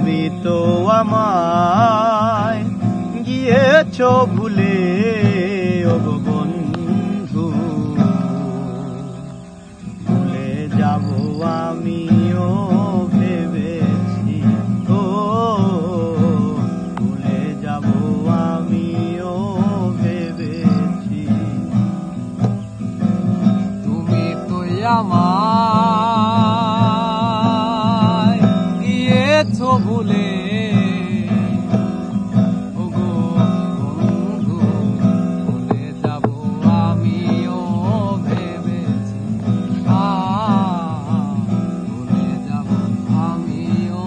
তুমি তো আমায় গিয়েছ ভুলে ওগো বন্ধু, ভুলে যাব আমিও ভেবেছি, ও ভুলে যাব আমিও ভেবেছি। তুমি তো আমায় গিয়েছ ভুলে ওগো বন্ধু, ভুলে যাব আমিও ভেবেছি, ভুলে যাব আমিও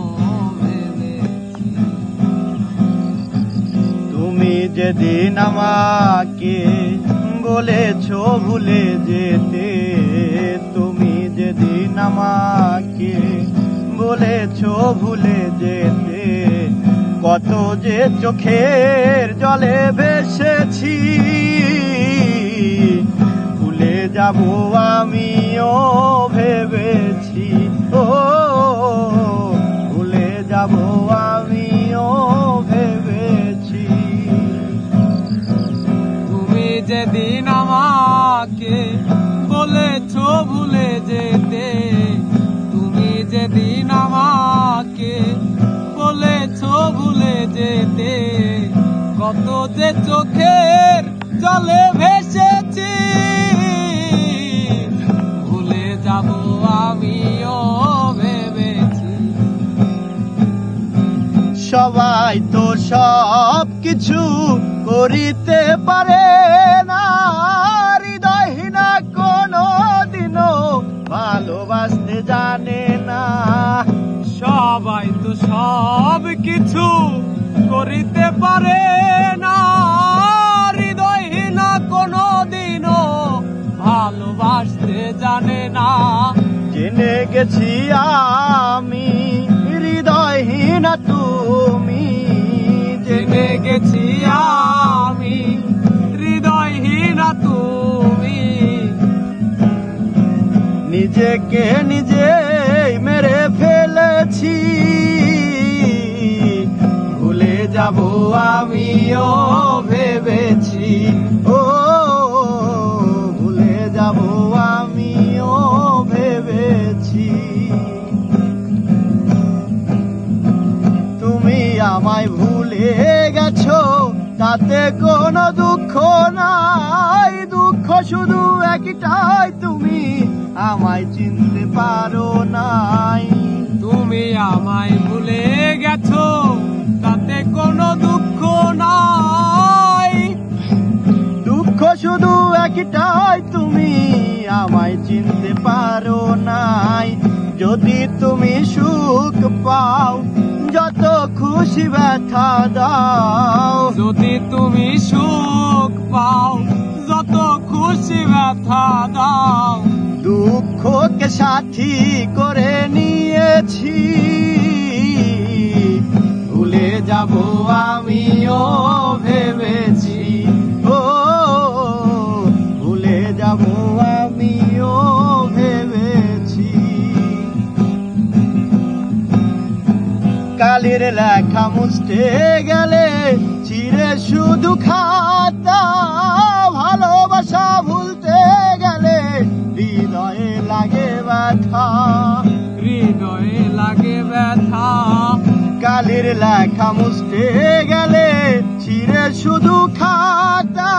ভেবেছি। তুমি যেদিন আমাকে বলেছ ভুলে যেতে, তুমি যেদিন আমাকে বলেছ ভুলে যেতে, কত যে চোখের জলে ভেসেছি, ভুলে যাব আমিও ভেবেছি, ও ভুলে যাব আমিও ভেবেছি। তুমি যেদিন আমাকে বলেছ ভুলে যেতে, তুমি যেদিন আমাকে বলেছ ভুলে যেতে, কত যে চোখের জলে ভেসেছি, ভুলে যাব আমিও ভেবেছি। সবাই তো সব কিছু করিতে পারে না, হৃদয়হীনা কোনো দিনও ভালোবাসতে জানে না। সবাই তো সব কিছু করিতে পারে না, হৃদয়হীনা কোনো দিনও ভালোবাসতে জানে না। জেনে গেছি আমি হৃদয়হীনা তুমি, জেনে গেছি আমি হৃদয়হীনা তুমি, নিজেকে নিজেই মেরে ফেলেছি, ভুলে যাব আমিও ভেবেছি, ও ভুলে যাব আমিও ভেবেছি। তুমি আমায় ভুলে গেছো তাতে কোনো দুঃখ নাই, দুঃখ শুধু একটাই, তুমি আমায় চিনতে পারো নাই। তুমি আমায় ভুলে গেছো তাতে কোনো দুঃখ নাই, দুঃখ শুধু একটাই, তুমি আমায় চিনতে পারো নাই। যদি তুমি সুখ পাও যত খুশি ব্যথা দাও, যদি তুমি সুখ পাও যত খুশি ব্যথা দাও, দুঃখকে সাথী করে নিয়েছি, ভুলে যাব আমিও ভেবেছি, ও ভুলে যাব আমিও ভেবেছি। কালির লেখা মুছতে গেলে চিরে শুধু খাতা, ভালোবাসা ভুলতে গেলে হৃদয়ে লাগে ব্যথা, হৃদয়ে লাগে ব্যথা। কালির লেখা মুছতে গেলে চিরে শুধু খাতা,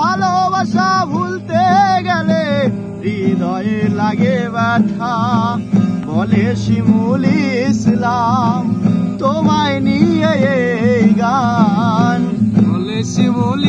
ভালোবাসা ভুলতে গেলে হৃদয়ে লাগে ব্যথা। বলে শিমুল ইসলাম তোমায় নিয়ে এই গান, বলে শিমুল